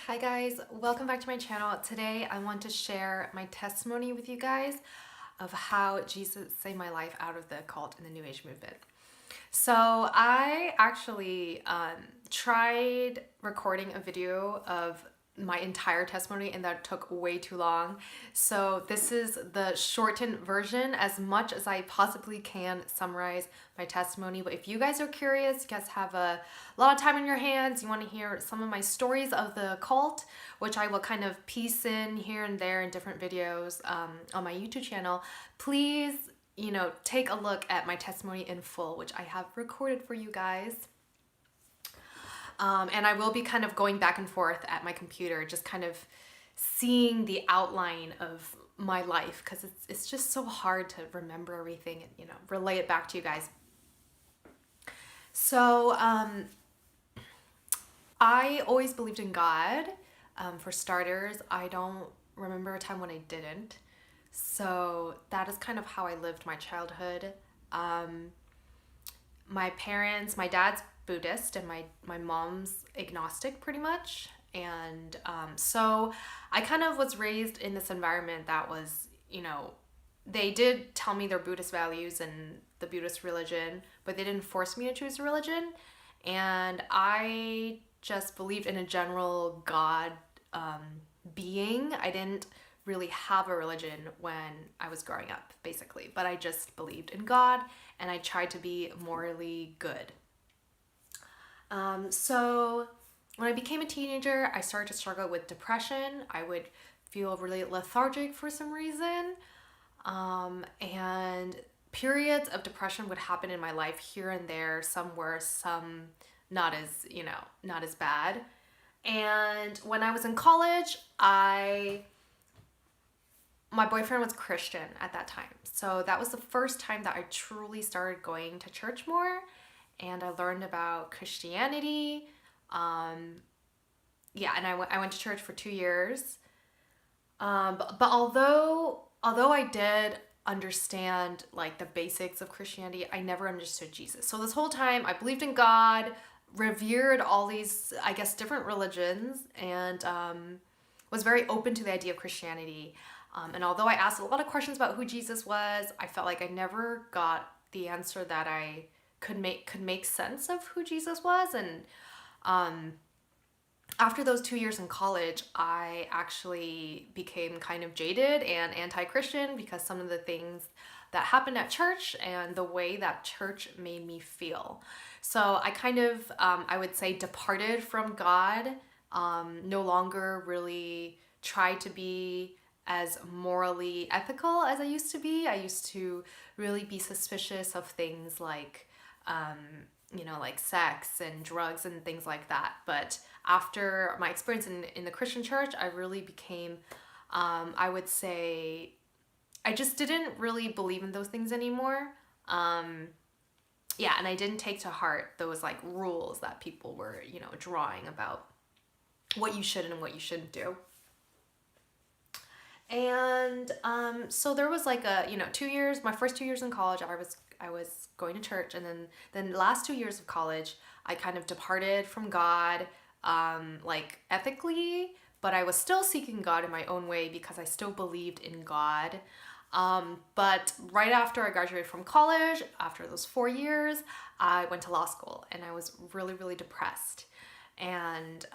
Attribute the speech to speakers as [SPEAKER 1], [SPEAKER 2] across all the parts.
[SPEAKER 1] Hi guys, welcome back to my channel. Today I want to share my testimony with you guys of how Jesus saved my life out of the cult and the New Age movement. So I actually tried recording a video of my entire testimony and that took way too long. So this is the shortened version as much as I possibly can summarize my testimony. But if you guys are curious, you guys have a lot of time in your hands, you want to hear some of my stories of the cult, which I will kind of piece in here and there in different videos on my YouTube channel, please take a look at my testimony in full, which I have recorded for you guys. And I will be kind of going back and forth at my computer, just kind of seeing the outline of my life, because it's just so hard to remember everything and, relay it back to you guys. So I always believed in God. For starters, I don't remember a time when I didn't. So that is kind of how I lived my childhood. My dad's Buddhist and my mom's agnostic pretty much. And so I kind of was raised in this environment that was, they did tell me their Buddhist values and the Buddhist religion, but they didn't force me to choose a religion. And I just believed in a general God being. I didn't really have a religion when I was growing up, basically, but I just believed in God and I tried to be morally good. So when I became a teenager, I started to struggle with depression. I would feel really lethargic for some reason. And periods of depression would happen in my life here and there, some worse, some not as bad. And when I was in college, my boyfriend was Christian at that time. So that was the first time that I truly started going to church more. And I learned about Christianity. And I went to church for 2 years. But although I did understand like the basics of Christianity, I never understood Jesus. So this whole time I believed in God, revered all these, I guess, different religions, and was very open to the idea of Christianity. And although I asked a lot of questions about who Jesus was, I felt like I never got the answer that I could make sense of who Jesus was. And after those 2 years in college, I actually became kind of jaded and anti-Christian because some of the things that happened at church and the way that church made me feel. So I kind of, I would say, departed from God, no longer really tried to be as morally ethical as I used to be. I used to really be suspicious of things like like sex and drugs and things like that. But after my experience in the Christian church, I really became, I would say, I just didn't really believe in those things anymore. And I didn't take to heart those like rules that people were, drawing about what you should and what you shouldn't do. And so there was like a, 2 years, my first 2 years in college, I was going to church, and then the last 2 years of college, I kind of departed from God, like ethically, but I was still seeking God in my own way because I still believed in God. But right after I graduated from college, after those 4 years, I went to law school and I was really, really depressed. And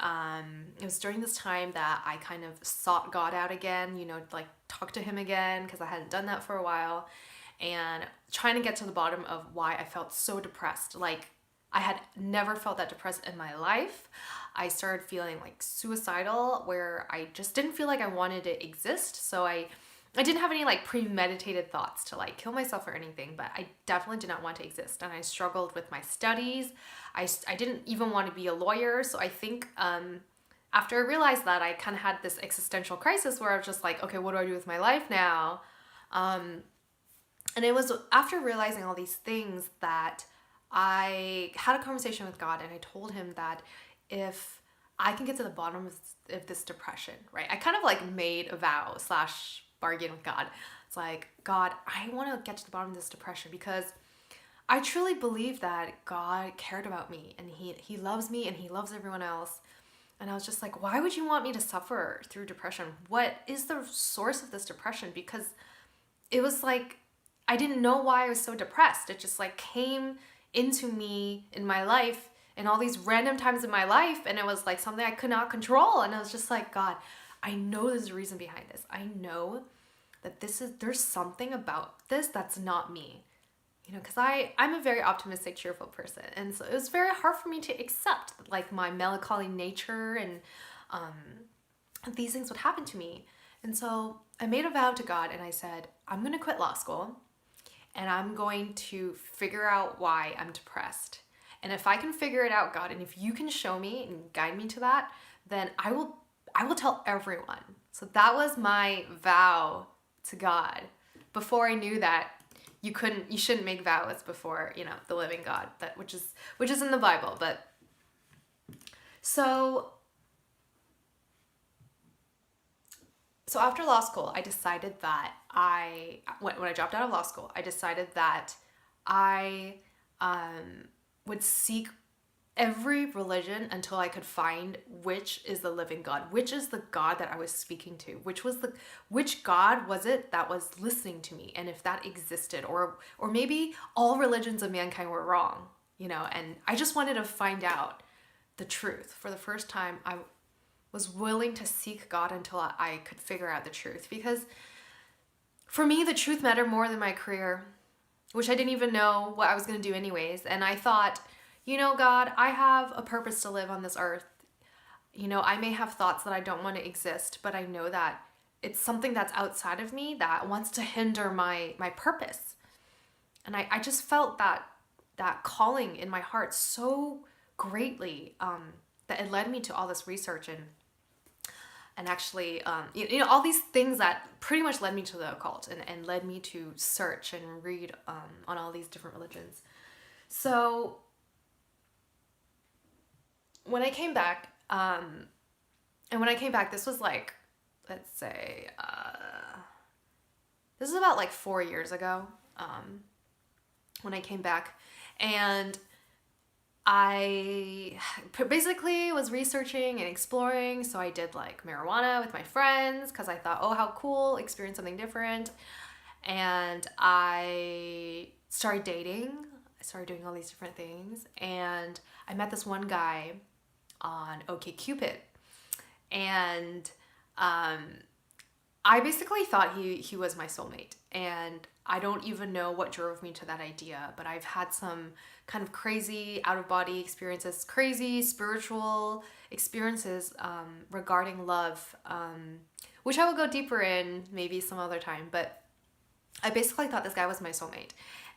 [SPEAKER 1] it was during this time that I kind of sought God out again, like talk to him again, because I hadn't done that for a while, and trying to get to the bottom of why I felt so depressed. Like I had never felt that depressed in my life. I started feeling like suicidal, where I just didn't feel like I wanted to exist. So I didn't have any like premeditated thoughts to like kill myself or anything, but I definitely did not want to exist. And I struggled with my studies. I didn't even want to be a lawyer. So I think after I realized that, I kind of had this existential crisis where I was just like, okay, what do I do with my life now? And it was after realizing all these things that I had a conversation with God, and I told him that if I can get to the bottom of this depression, right? I kind of like made a vow / bargain with God. It's like, God, I want to get to the bottom of this depression because I truly believe that God cared about me, and he loves me and he loves everyone else. And I was just like, why would you want me to suffer through depression? What is the source of this depression? Because it was like, I didn't know why I was so depressed. It just like came into me in my life in all these random times in my life. And it was like something I could not control. And I was just like, God, I know there's a reason behind this. I know that there's something about this that's not me. Because I'm a very optimistic, cheerful person. And so it was very hard for me to accept like my melancholy nature and these things would happen to me. And so I made a vow to God and I said, I'm going to quit law school and I'm going to figure out why I'm depressed. And if I can figure it out, God, and if you can show me and guide me to that, then I will tell everyone. So that was my vow to God before I knew that you shouldn't make vows before, the living God, which is in the Bible. But so after law school, I decided that when I dropped out of law school, I decided that I would seek every religion until I could find which is the living God, which is the God that I was speaking to, which God was it that was listening to me, and if that existed, or maybe all religions of mankind were wrong, and I just wanted to find out the truth. For the first time, I was willing to seek God until I could figure out the truth, because for me, the truth mattered more than my career, which I didn't even know what I was going to do anyways. And I thought, God, I have a purpose to live on this earth. I may have thoughts that I don't want to exist, but I know that it's something that's outside of me that wants to hinder my purpose. And I just felt that calling in my heart so greatly that it led me to all this research and actually, all these things that pretty much led me to the occult and led me to search and read on all these different religions. So when I came back, this was like, let's say, this is about like 4 years ago, when I came back, and I basically was researching and exploring. So I did like marijuana with my friends because I thought, oh, how cool, experience something different. And I started dating. I started doing all these different things. And I met this one guy on OkCupid. And I basically thought he was my soulmate. And I don't even know what drove me to that idea, but I've had some kind of crazy out-of-body experiences, crazy spiritual experiences regarding love, which I will go deeper in maybe some other time. But I basically thought this guy was my soulmate.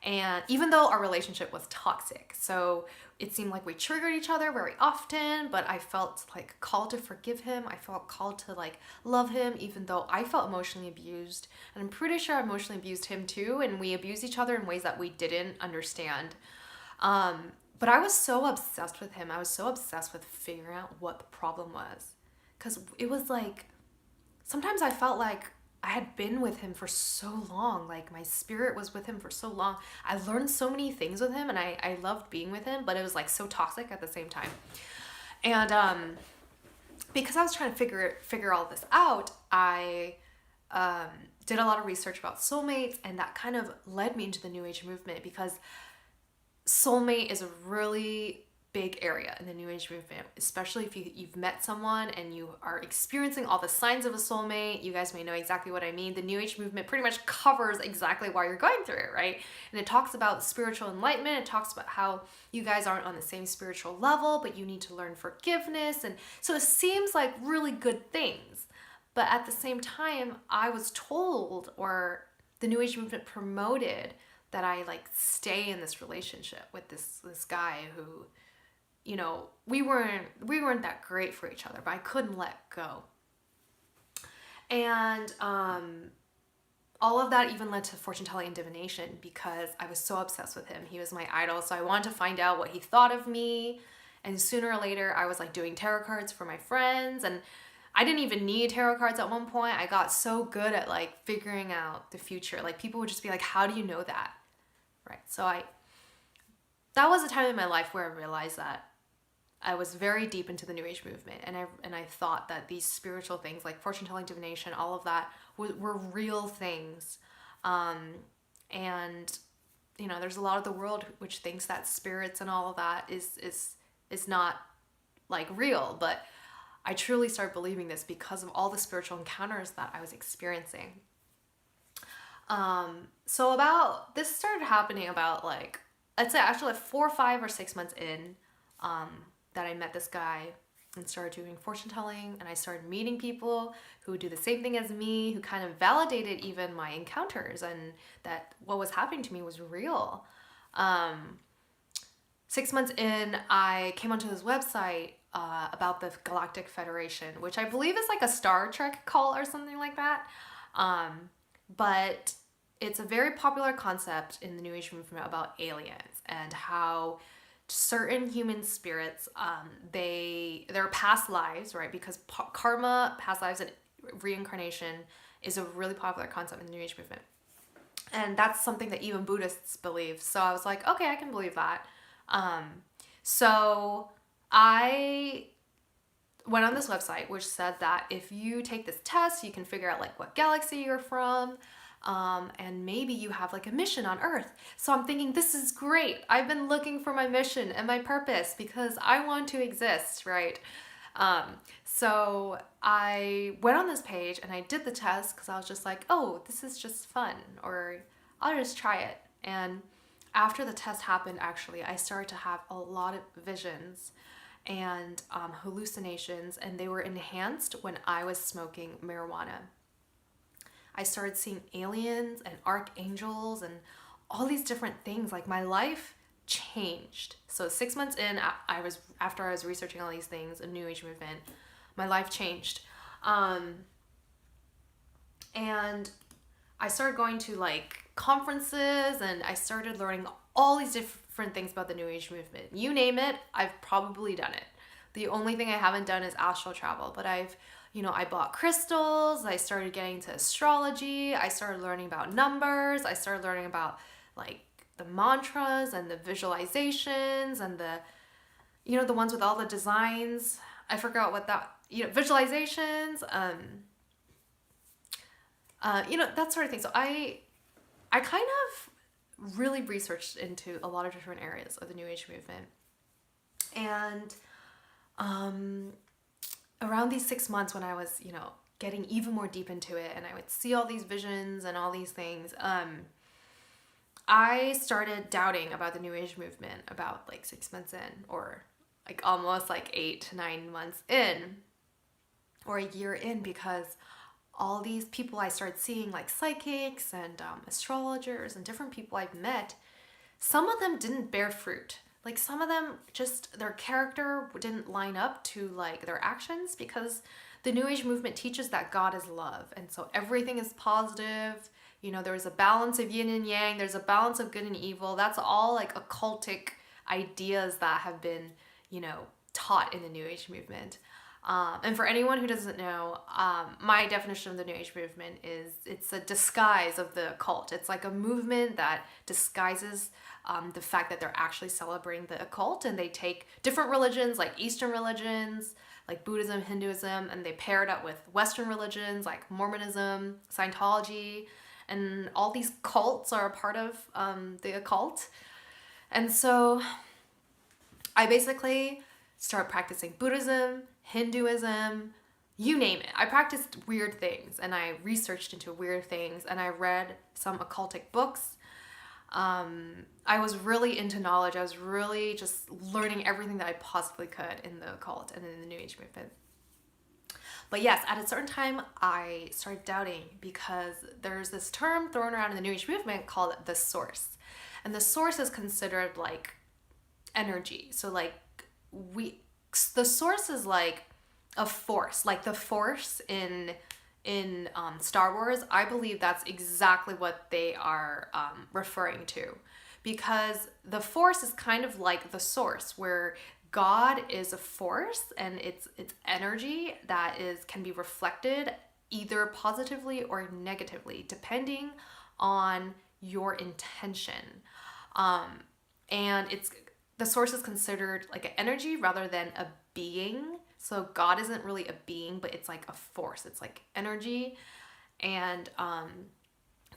[SPEAKER 1] And even though our relationship was toxic, so it seemed like we triggered each other very often, but I felt like called to forgive him. I felt called to like love him, even though I felt emotionally abused. And I'm pretty sure I emotionally abused him too. And we abused each other in ways that we didn't understand. But I was so obsessed with him. I was so obsessed with figuring out what the problem was. Because it was like, sometimes I felt like I had been with him for so long. Like my spirit was with him for so long. I learned so many things with him and I loved being with him, but it was like so toxic at the same time. And because I was trying to figure all this out, I did a lot of research about soulmates, and that kind of led me into the New Age movement, because soulmate is a really big area in the New Age movement, especially if you've met someone and you are experiencing all the signs of a soulmate. You guys may know exactly what I mean. The New Age movement pretty much covers exactly why you're going through it, right? And it talks about spiritual enlightenment. It talks about how you guys aren't on the same spiritual level, but you need to learn forgiveness. And so it seems like really good things. But at the same time, I was told, or the New Age movement promoted, that I like stay in this relationship with this guy who, we weren't that great for each other, but I couldn't let go. And all of that even led to fortune telling and divination, because I was so obsessed with him. He was my idol, so I wanted to find out what he thought of me. And sooner or later, I was like doing tarot cards for my friends, and I didn't even need tarot cards at one point. I got so good at like figuring out the future. Like people would just be like, how do you know that? Right. So that was a time in my life where I realized that I was very deep into the New Age movement, and I thought that these spiritual things like fortune telling, divination, all of that were real things. And there's a lot of the world which thinks that spirits and all of that is not like real, but I truly started believing this because of all the spiritual encounters that I was experiencing. So about this started happening about like, I'd say actually like 4, 5, or 6 months in, that I met this guy and started doing fortune telling, and I started meeting people who would do the same thing as me, who kind of validated even my encounters and that what was happening to me was real. 6 months in, I came onto this website about the Galactic Federation, which I believe is like a Star Trek cult or something like that. But it's a very popular concept in the New Age movement about aliens and how certain human spirits, their past lives, right? Because karma, past lives, and reincarnation is a really popular concept in the New Age movement. And that's something that even Buddhists believe. So I was like, okay, I can believe that. So I went on this website which said that if you take this test, you can figure out like what galaxy you're from, and maybe you have like a mission on Earth. So I'm thinking, this is great. I've been looking for my mission and my purpose because I want to exist, right? So I went on this page and I did the test because I was just like, oh, this is just fun, or I'll just try it. And after the test happened, actually, I started to have a lot of visions and hallucinations, and they were enhanced when I was smoking marijuana. I started seeing aliens and archangels and all these different things. Like, my life changed. So 6 months in, after I was researching all these things, a New Age movement, my life changed. And I started going to like conferences, and I started learning all these different things about the New Age movement. You name it, I've probably done it. The only thing I haven't done is astral travel, but I bought crystals, I started getting into astrology, I started learning about numbers, I started learning about like the mantras and the visualizations and the ones with all the designs. I forgot what that, visualizations, that sort of thing. So I kind of really researched into a lot of different areas of the New Age movement. And around these 6 months when I was, getting even more deep into it, and I would see all these visions and all these things, I started doubting about the New Age movement about like 6 months in, or like almost like 8 to 9 months in, or a year in, because all these people I started seeing, like psychics and astrologers and different people I've met, some of them didn't bear fruit. Like, some of them just, their character didn't line up to like their actions, because the New Age movement teaches that God is love. And so everything is positive. There's a balance of yin and yang. There's a balance of good and evil. That's all like occultic ideas that have been, taught in the New Age movement. And for anyone who doesn't know, my definition of the New Age movement is it's a disguise of the occult. It's like a movement that disguises the fact that they're actually celebrating the occult, and they take different religions, like Eastern religions, like Buddhism, Hinduism, and they pair it up with Western religions like Mormonism, Scientology, and all these cults are a part of the occult. And so I basically started practicing Buddhism, Hinduism, you name it. I practiced weird things, and I researched into weird things, and I read some occultic books. I was really into knowledge. I was really just learning everything that I possibly could in the occult and in the New Age movement. But yes, at a certain time, I started doubting, because there's this term thrown around in the New Age movement called the source. And the source is considered like energy. So like the source is like a force, like the force in Star Wars. I believe that's exactly what they are referring to, because the force is kind of like the source, where God is a force, and it's energy that can be reflected either positively or negatively depending on your intention, and it's the source is considered like an energy rather than a being. So God isn't really a being, but it's like a force. It's like energy. And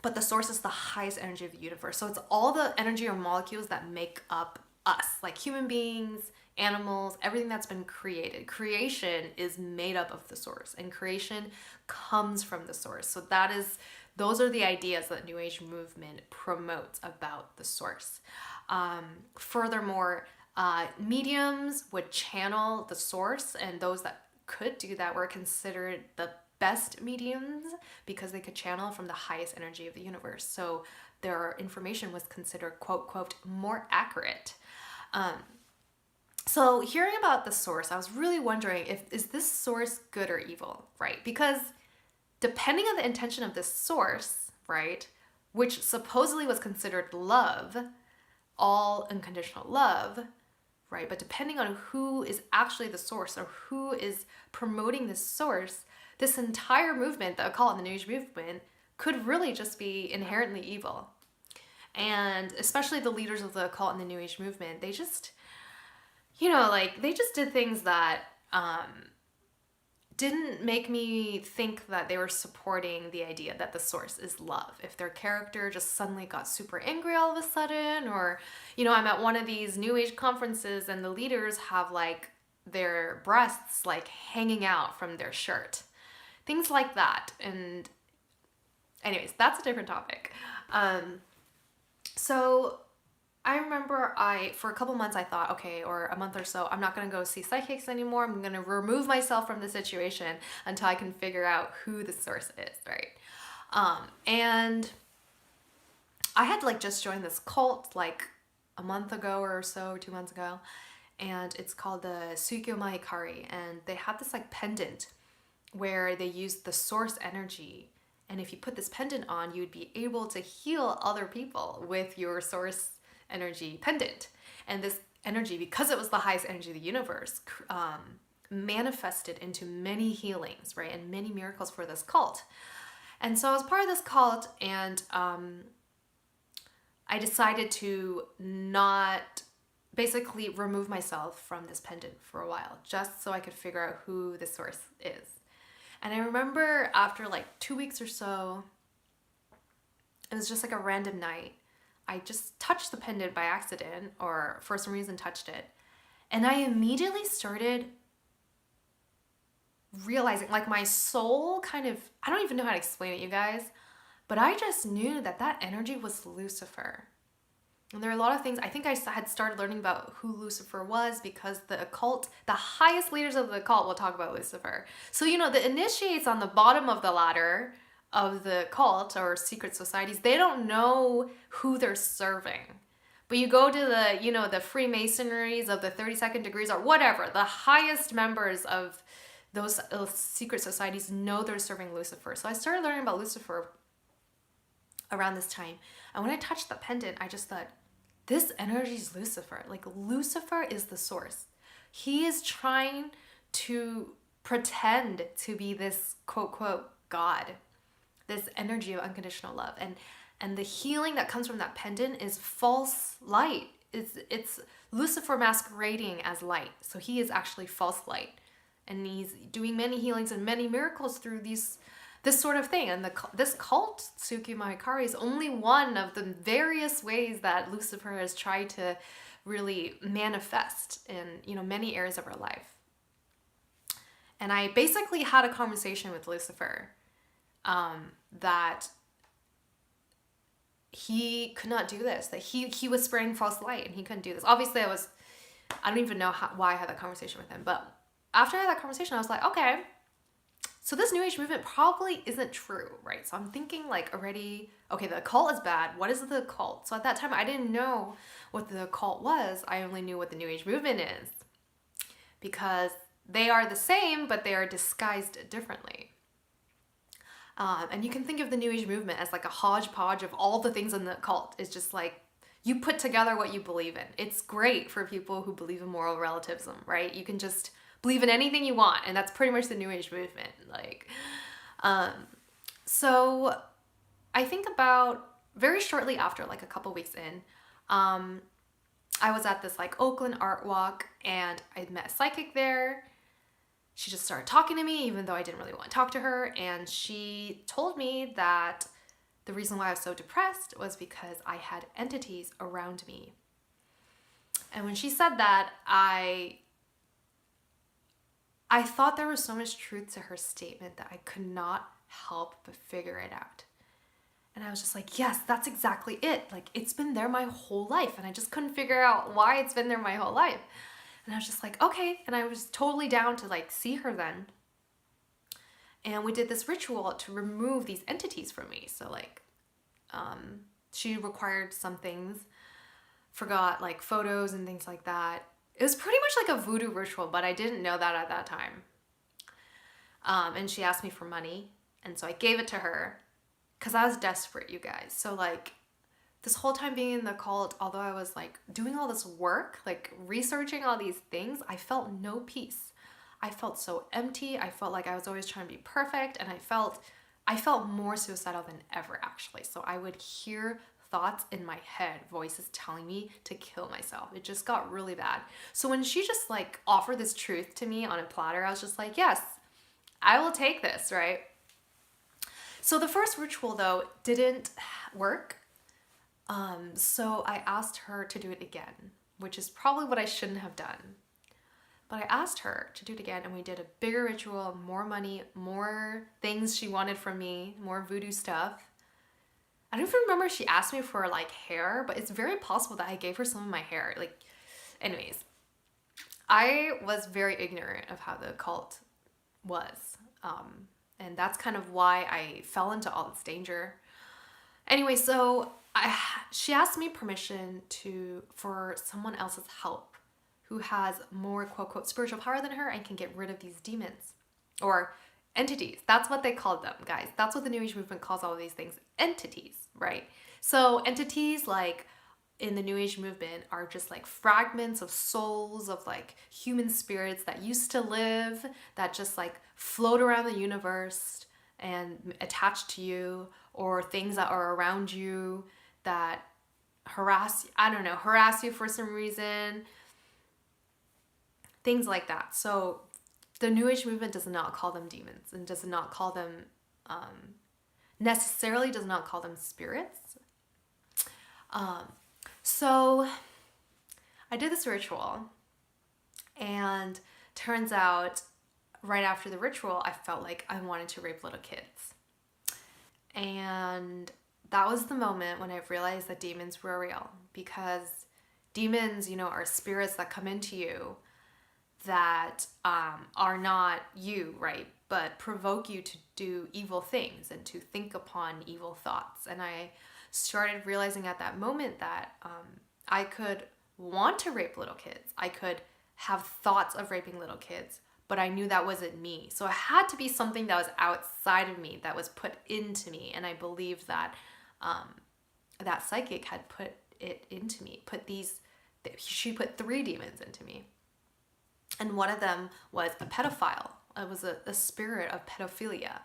[SPEAKER 1] but the source is the highest energy of the universe. So it's all the energy or molecules that make up us, like human beings, animals, everything that's been created. Creation is made up of the source, and creation comes from the source. So those are the ideas that New Age movement promotes about the source. Furthermore, mediums would channel the source, and those that could do that were considered the best mediums because they could channel from the highest energy of the universe. So their information was considered, quote, quote, more accurate. So hearing about the source, I was really wondering is this source good or evil, right? Because depending on the intention of this source, right, which supposedly was considered love, all unconditional love, right? But depending on who is actually the source or who is promoting this source, this entire movement, the occult and the New Age movement, could really just be inherently evil. And especially the leaders of the occult and the New Age movement, they just, they just did things that didn't make me think that they were supporting the idea that the source is love. If their character just suddenly got super angry all of a sudden, or, I'm at one of these New Age conferences and the leaders have like their breasts like hanging out from their shirt. Things like that. And anyways, that's a different topic. So I remember for a couple months I thought, okay, or a month or so, I'm not going to go see psychics anymore. I'm going to remove myself from the situation until I can figure out who the source is, right? And I had like just joined this cult like a month ago or so, 2 months ago, and it's called the Tsukyo Mahikari, and they have this like pendant where they use the source energy. And if you put this pendant on, you'd be able to heal other people with your source energy pendant. And this energy, because it was the highest energy of the universe, manifested into many healings, right? And many miracles for this cult. And so I was part of this cult, and I decided to not basically remove myself from this pendant for a while, just so I could figure out who the source is. And I remember after like 2 weeks or so, it was just like a random night, I just touched the pendant by accident, or for some reason touched it. And I immediately started realizing, like my soul kind of, I don't even know how to explain it, you guys, but I just knew that energy was Lucifer. And there are a lot of things, I think I had started learning about who Lucifer was because the occult, the highest leaders of the occult will talk about Lucifer. So, the initiates on the bottom of the ladder of the cult or secret societies, they don't know who they're serving. But you go to the Freemasonries of the 32nd degrees or whatever, the highest members of those secret societies know they're serving Lucifer. So I started learning about Lucifer around this time. And when I touched the pendant, I just thought, this energy is Lucifer. Like Lucifer is the source. He is trying to pretend to be this quote, quote, God, this energy of unconditional love. And the healing that comes from that pendant is false light. It's Lucifer masquerading as light. So he is actually false light. And he's doing many healings and many miracles through this sort of thing. And this cult, Tsukyo Mahikari, is only one of the various ways that Lucifer has tried to really manifest in many areas of our life. And I basically had a conversation with Lucifer that he could not do this, that he was spreading false light and he couldn't do this. Obviously I don't even know why I had that conversation with him, but after I had that conversation, I was like, okay, so this New Age movement probably isn't true, right? So I'm thinking like already, okay, the occult is bad. What is the occult? So at that time, I didn't know what the occult was. I only knew what the New Age movement is because they are the same, but they are disguised differently. And you can think of the New Age movement as like a hodgepodge of all the things in the occult. It's just like you put together what you believe in. It's great for people who believe in moral relativism, right? You can just believe in anything you want, and that's pretty much the New Age movement. So I think about very shortly after, like a couple weeks in, I was at this like Oakland art walk and I met a psychic there. She just started talking to me even though I didn't really want to talk to her. And she told me that the reason why I was so depressed was because I had entities around me. And when she said that, I thought there was so much truth to her statement that I could not help but figure it out. And I was just like, yes, that's exactly it. Like, it's been there my whole life. And I just couldn't figure out why it's been there my whole life. And I was just like, okay. And I was totally down to like see her then. And we did this ritual to remove these entities from me. So like, she required some things, forgot like photos and things like that. It was pretty much like a voodoo ritual, but I didn't know that at that time. And she asked me for money. And so I gave it to her because I was desperate, you guys. So like this whole time being in the cult, although I was like doing all this work, like researching all these things, I felt no peace. I felt so empty. I felt like I was always trying to be perfect. And I felt more suicidal than ever, actually. So I would hear thoughts in my head, voices telling me to kill myself. It just got really bad. So when she just like offered this truth to me on a platter, I was just like, yes, I will take this, right? So the first ritual though didn't work. So I asked her to do it again, which is probably what I shouldn't have done. But I asked her to do it again and we did a bigger ritual, more money, more things she wanted from me, more voodoo stuff. I don't even remember if she asked me for like hair, but it's very possible that I gave her some of my hair. Like, anyways, I was very ignorant of how the cult was. And that's kind of why I fell into all this danger. Anyway, so she asked me permission for someone else's help who has more quote unquote spiritual power than her and can get rid of these demons or entities. That's what they called them, guys. That's what the New Age movement calls all of these things, entities, right? So entities like in the New Age movement are just like fragments of souls of like human spirits that used to live, that just like float around the universe and attach to you, or things that are around you that harass you for some reason, things like that. So the New Age movement does not call them demons and does not call them necessarily does not call them spirits. So I did this ritual, and turns out right after the ritual, I felt like I wanted to rape little kids. And that was the moment when I realized that demons were real, because demons, are spirits that come into you that are not you, right? But provoke you to do evil things and to think upon evil thoughts. And I started realizing at that moment that I could want to rape little kids. I could have thoughts of raping little kids, but I knew that wasn't me. So it had to be something that was outside of me, that was put into me. And I believed that that psychic had put it into me, she put 3 demons into me. And one of them was a pedophile. It was a spirit of pedophilia.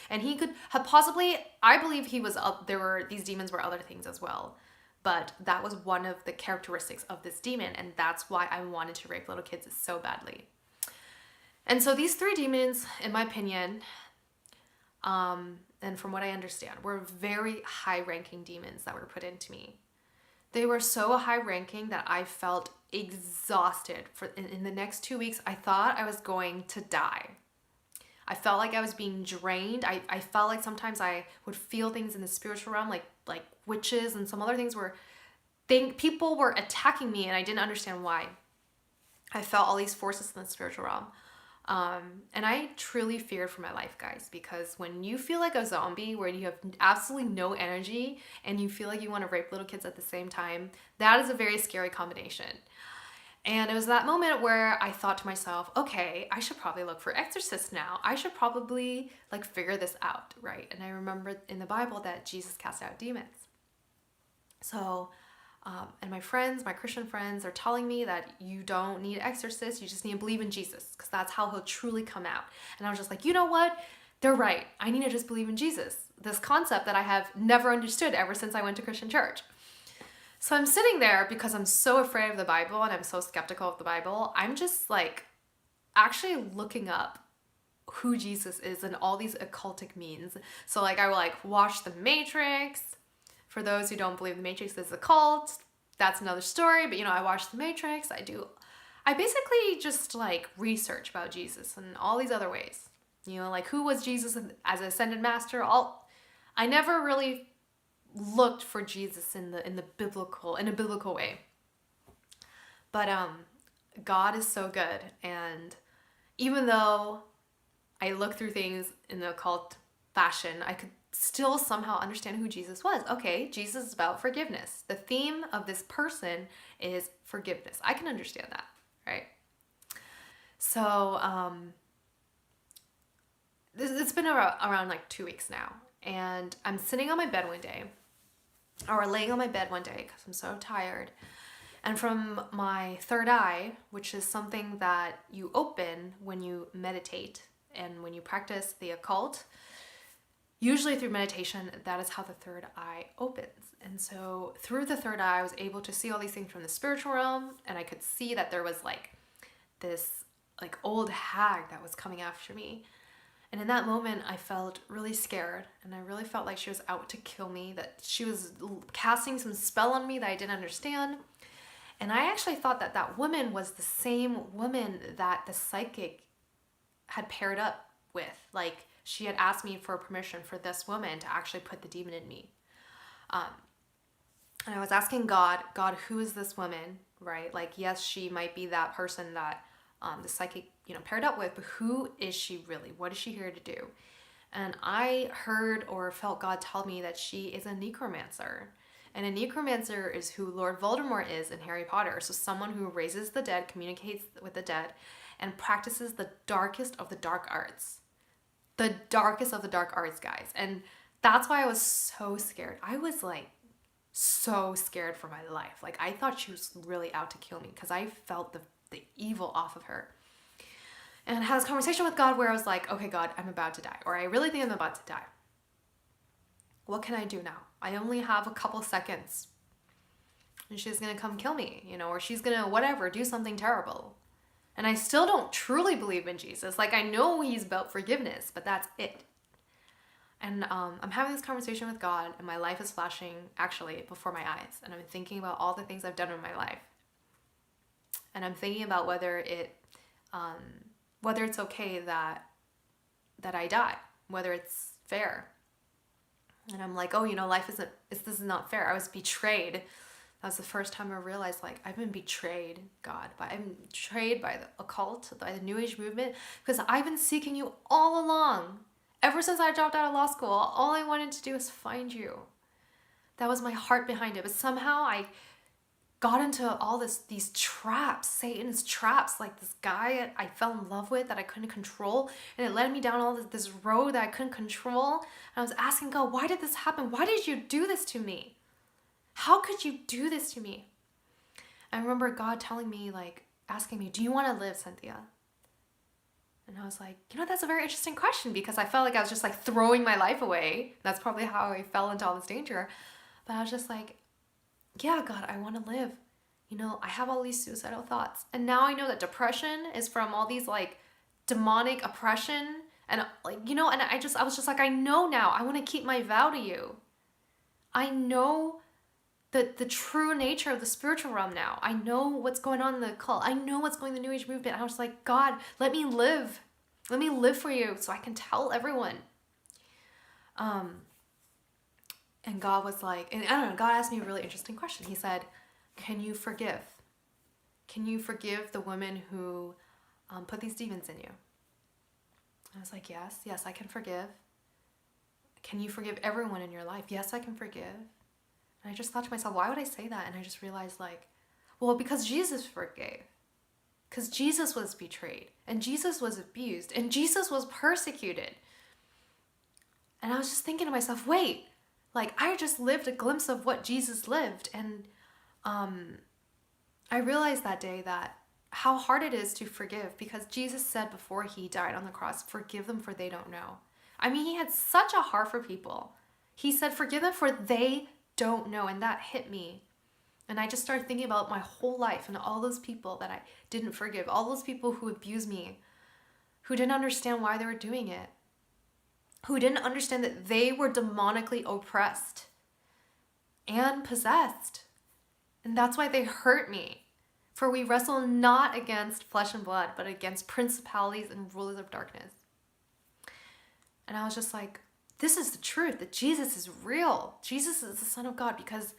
[SPEAKER 1] And he could have possibly, I believe he was up, these demons were other things as well. But that was one of the characteristics of this demon. And that's why I wanted to rape little kids so badly. And so these 3 demons, in my opinion, and from what I understand, were very high-ranking demons that were put into me. They were so high-ranking that I felt exhausted. In the next 2 weeks, I thought I was going to die. I felt like I was being drained. I felt like sometimes I would feel things in the spiritual realm, like witches and some other things people were attacking me and I didn't understand why. I felt all these forces in the spiritual realm. And I truly feared for my life, guys, because when you feel like a zombie, where you have absolutely no energy and you feel like you want to rape little kids at the same time, that is a very scary combination. And it was that moment where I thought to myself, okay, I should probably look for exorcists now. I should probably figure this out, right? And I remember in the Bible that Jesus cast out demons. So, and my Christian friends, are telling me that you don't need exorcists, you just need to believe in Jesus, because that's how he'll truly come out. And I was just like, you know what? They're right. I need to just believe in Jesus. This concept that I have never understood ever since I went to Christian church. So I'm sitting there because I'm so afraid of the Bible and I'm so skeptical of the Bible. I'm just like actually looking up who Jesus is and all these occultic means. So like I will like watch The Matrix. For those who don't believe The Matrix is a cult, that's another story. But I watch The Matrix. I basically just like research about Jesus and all these other ways. Like who was Jesus as an ascended master? I never really looked for Jesus in a biblical way. But God is so good, and even though I look through things in the occult fashion, I could still somehow understand who Jesus was. Okay, Jesus is about forgiveness. The theme of this person is forgiveness. I can understand that, right? So it's been around like 2 weeks now, and I'm sitting on my bed one day, or laying on my bed one day because I'm so tired. And from my third eye, which is something that you open when you meditate and when you practice the occult, usually through meditation, that is how the third eye opens. And so through the third eye, I was able to see all these things from the spiritual realm, and I could see that there was like this like old hag that was coming after me. And in that moment, I felt really scared, and I really felt like she was out to kill me, that she was casting some spell on me that I didn't understand. And I actually thought that that woman was the same woman that the psychic had paired up with. Like, she had asked me for permission for this woman to actually put the demon in me. And I was asking God, who is this woman, right? Like, yes, she might be that person that the psychic, paired up with, but who is she really? What is she here to do? And I heard or felt God tell me that she is a necromancer. And a necromancer is who Lord Voldemort is in Harry Potter. So someone who raises the dead, communicates with the dead, and practices the darkest of the dark arts. The darkest of the dark arts, guys. And that's why I was so scared. I was like so scared for my life. Like, I thought she was really out to kill me because I felt the evil off of her. And I had this conversation with God where I was like, okay, God, I'm about to die. Or I really think I'm about to die. What can I do now? I only have a couple seconds. And she's going to come kill me, or she's going to whatever, do something terrible. And I still don't truly believe in Jesus. Like, I know he's about forgiveness, but that's it. And I'm having this conversation with God, and my life is flashing actually before my eyes. And I'm thinking about all the things I've done in my life. And I'm thinking about whether it's okay that I die, whether it's fair. And I'm like, this is not fair. I was betrayed. That was the first time I realized, like, I've been betrayed, God. I've been betrayed by the occult, by the New Age movement, because I've been seeking you all along. Ever since I dropped out of law school, all I wanted to do was find you. That was my heart behind it. But somehow I got into all these traps, Satan's traps, like this guy I fell in love with that I couldn't control, and it led me down all this road that I couldn't control. And I was asking God, why did this happen? Why did you do this to me? How could you do this to me? I remember God telling me, like, asking me, do you want to live, Cynthia? And I was like, that's a very interesting question, because I felt like I was just like throwing my life away. That's probably how I fell into all this danger. But I was just like, yeah, God, I want to live. I have all these suicidal thoughts. And now I know that depression is from all these like demonic oppression. And like, and I was just like, I know now. I want to keep my vow to you. I know the true nature of the spiritual realm now. I know what's going on in the cult. I know what's going on in the New Age movement. I was like, God, let me live. Let me live for you so I can tell everyone. And God was like, and I don't know, God asked me a really interesting question. He said, can you forgive? Can you forgive the woman who put these demons in you? I was like, yes, I can forgive. Can you forgive everyone in your life? Yes, I can forgive. And I just thought to myself, why would I say that? And I just realized, like, well, because Jesus forgave. Because Jesus was betrayed. And Jesus was abused. And Jesus was persecuted. And I was just thinking to myself, wait, like, I just lived a glimpse of what Jesus lived. And I realized that day that how hard it is to forgive, because Jesus said before he died on the cross, forgive them for they don't know. I mean, he had such a heart for people. He said, forgive them for they don't know. And that hit me. And I just started thinking about my whole life and all those people that I didn't forgive, all those people who abused me, who didn't understand why they were doing it, who didn't understand that they were demonically oppressed and possessed. And that's why they hurt me. For we wrestle not against flesh and blood, but against principalities and rulers of darkness. And I was just like, this is the truth, that Jesus is real. Jesus is the Son of God, because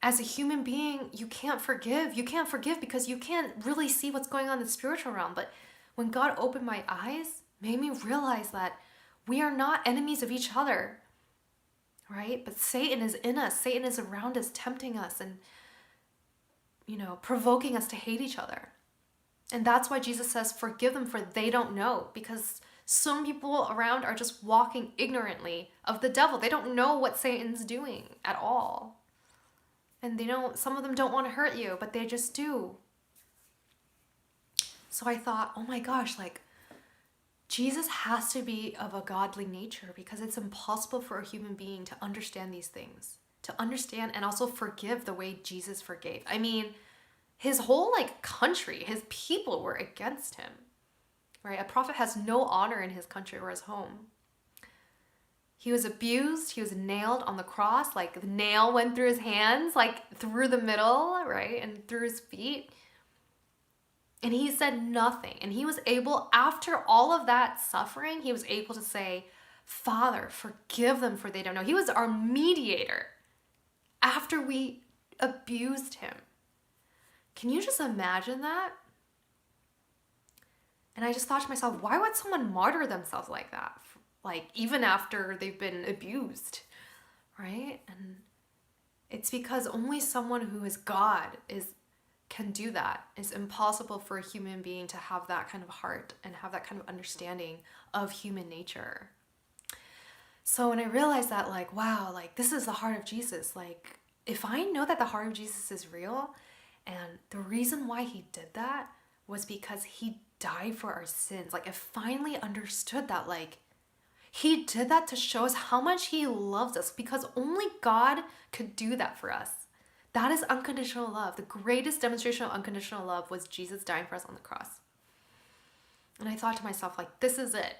[SPEAKER 1] as a human being, you can't forgive. You can't forgive because you can't really see what's going on in the spiritual realm. But when God opened my eyes, made me realize that we are not enemies of each other, right? But Satan is in us. Satan is around us, tempting us and, provoking us to hate each other. And that's why Jesus says, forgive them, for they don't know. Because some people around are just walking ignorantly of the devil. They don't know what Satan's doing at all. And some of them don't want to hurt you, but they just do. So I thought, oh my gosh, Jesus has to be of a godly nature, because it's impossible for a human being to understand these things, to understand and also forgive the way Jesus forgave. I mean, his whole country, his people were against him, right? A prophet has no honor in his country or his home. He was abused. He was nailed on the cross. The nail went through his hands, through the middle, right? And through his feet. And he said nothing. And he was able, after all of that suffering, he was able to say, Father, forgive them, for they don't know. He was our mediator after we abused him. Can you just imagine that? And I just thought to myself, why would someone martyr themselves like that? Even after they've been abused, right? And it's because only someone who is God can do that. It's impossible for a human being to have that kind of heart and have that kind of understanding of human nature. So when I realized that, wow, this is the heart of Jesus. If I know that the heart of Jesus is real, and the reason why he did that was because he died for our sins. I finally understood that, he did that to show us how much he loves us, because only God could do that for us. That is unconditional love. The greatest demonstration of unconditional love was Jesus dying for us on the cross. And I thought to myself, this is it.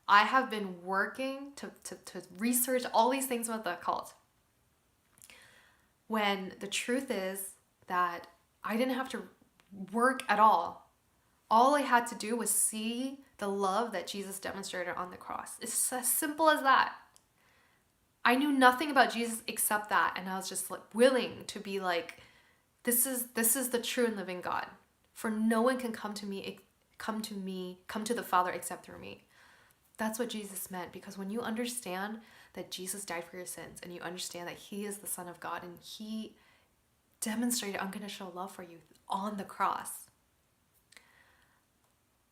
[SPEAKER 1] I have been working to research all these things about the occult, when the truth is that I didn't have to work at all. All I had to do was see the love that Jesus demonstrated on the cross. It's as simple as that. I knew nothing about Jesus except that, and I was just willing to be this is the true and living God. For no one can come to the Father except through me. That's what Jesus meant, because when you understand that Jesus died for your sins, and you understand that he is the Son of God, and he demonstrated unconditional love for you on the cross,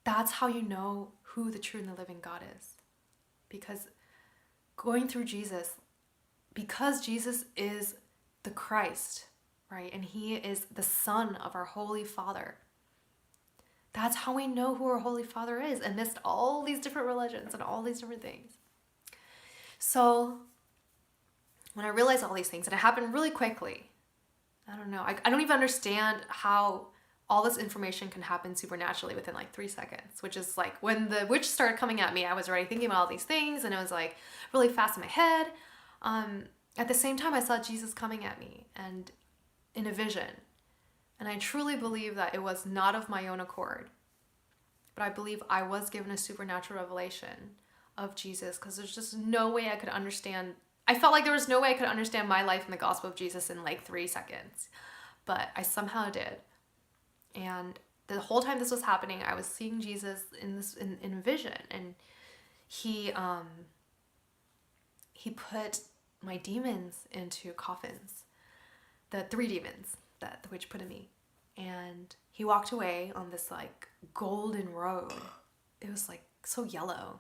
[SPEAKER 1] that's how you know who the true and the living God is. Because going through Jesus, because Jesus is the Christ, right? And he is the Son of our Holy Father. That's how we know who our Holy Father is, amidst all these different religions and all these different things. So when I realized all these things, and it happened really quickly, I don't know, I don't even understand how all this information can happen supernaturally within 3 seconds, which is when the witch started coming at me, I was already thinking about all these things, and it was really fast in my head. At the same time, I saw Jesus coming at me, and in a vision. And I truly believe that it was not of my own accord, but I believe I was given a supernatural revelation of Jesus, because there's just no way I could understand. I felt like there was no way I could understand my life in the gospel of Jesus in 3 seconds, but I somehow did. And the whole time this was happening, I was seeing Jesus in a vision, and he put my demons into coffins, the 3 demons that the witch put in me, and he walked away on this golden road. It was so yellow,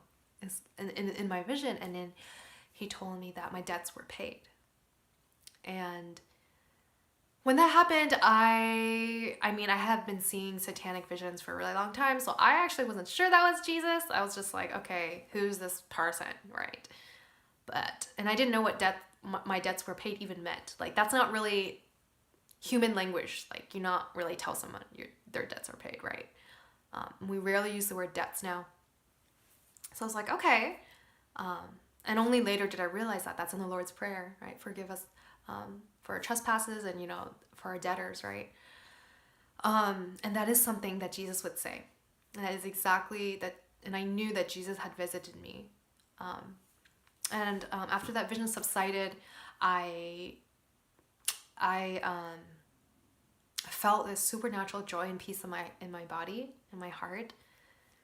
[SPEAKER 1] in my vision, and then he told me that my debts were paid. And when that happened, I have been seeing satanic visions for a really long time, so I actually wasn't sure that was Jesus. I was just okay, who's this person, right? And I didn't know what my debts were paid even meant. That's not really human language. Like, you not really tell someone their debts are paid, right? We rarely use the word debts now. So I was like, okay. And only later did I realize that that's in the Lord's Prayer, right? Forgive us for our trespasses and, for our debtors, right? And that is something that Jesus would say. And that is exactly that. And I knew that Jesus had visited me. And after that vision subsided, I felt this supernatural joy and peace in my body, in my heart.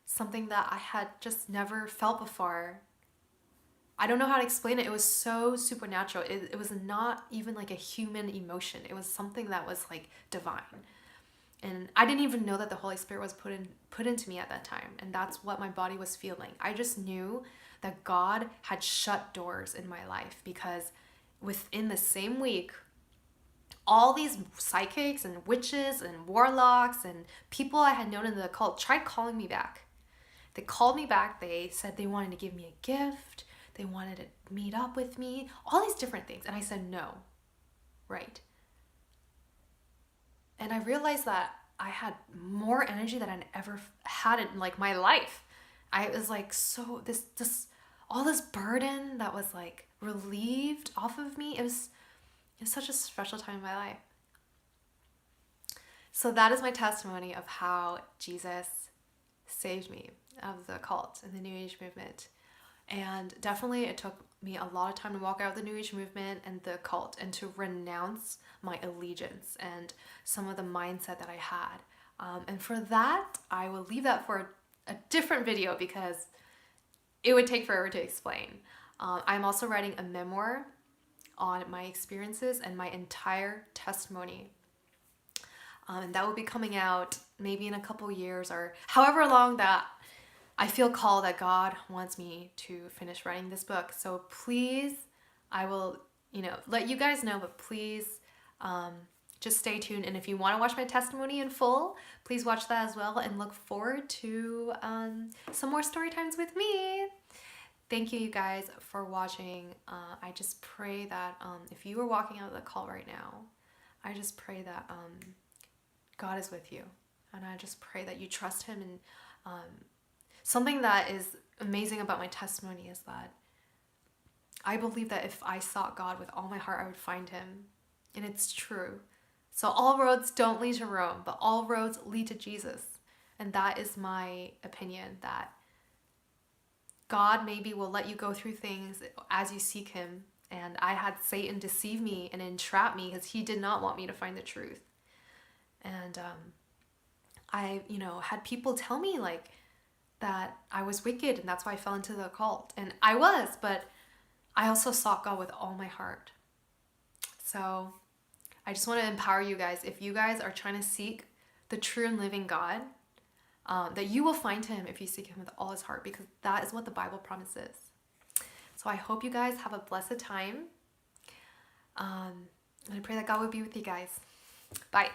[SPEAKER 1] Something that I had just never felt before. I don't know how to explain it. It was so supernatural. It was not even like a human emotion. It was something that was like divine. And I didn't even know that the Holy Spirit was put into me at that time. And that's what my body was feeling. I just knew that God had shut doors in my life, because within the same week, all these psychics and witches and warlocks and people I had known in the occult tried calling me back. They called me back. They said they wanted to give me a gift. They wanted to meet up with me. All these different things. And I said no. Right. And I realized that I had more energy than I'd ever had in like my life. I was like, so this all this burden that was like relieved off of me. It was such a special time in my life. So that is my testimony of how Jesus saved me out of the occult and the New Age movement. And definitely it took me a lot of time to walk out of the New Age movement and the occult and to renounce my allegiance and some of the mindset that I had. And for that, I will leave that for a different video because it would take forever to explain. I'm also writing a memoir on my experiences and my entire testimony. And that will be coming out maybe in a couple years or however long that I feel called that God wants me to finish writing this book. So please, I will, let you guys know, but please just stay tuned. And if you want to watch my testimony in full, please watch that as well and look forward to some more story times with me. Thank you guys for watching. I just pray that if you are walking out of the cult right now, I just pray that God is with you. And I just pray that you trust him. And something that is amazing about my testimony is that I believe that if I sought God with all my heart, I would find him. And it's true. So all roads don't lead to Rome, but all roads lead to Jesus. And that is my opinion, that God maybe will let you go through things as you seek him. And I had Satan deceive me and entrap me because he did not want me to find the truth. And I, had people tell me like that I was wicked and that's why I fell into the occult. And I was, but I also sought God with all my heart. So I just want to empower you guys. If you guys are trying to seek the true and living God, that you will find him if you seek him with all his heart, because that is what the Bible promises. So I hope you guys have a blessed time. And I pray that God will be with you guys. Bye.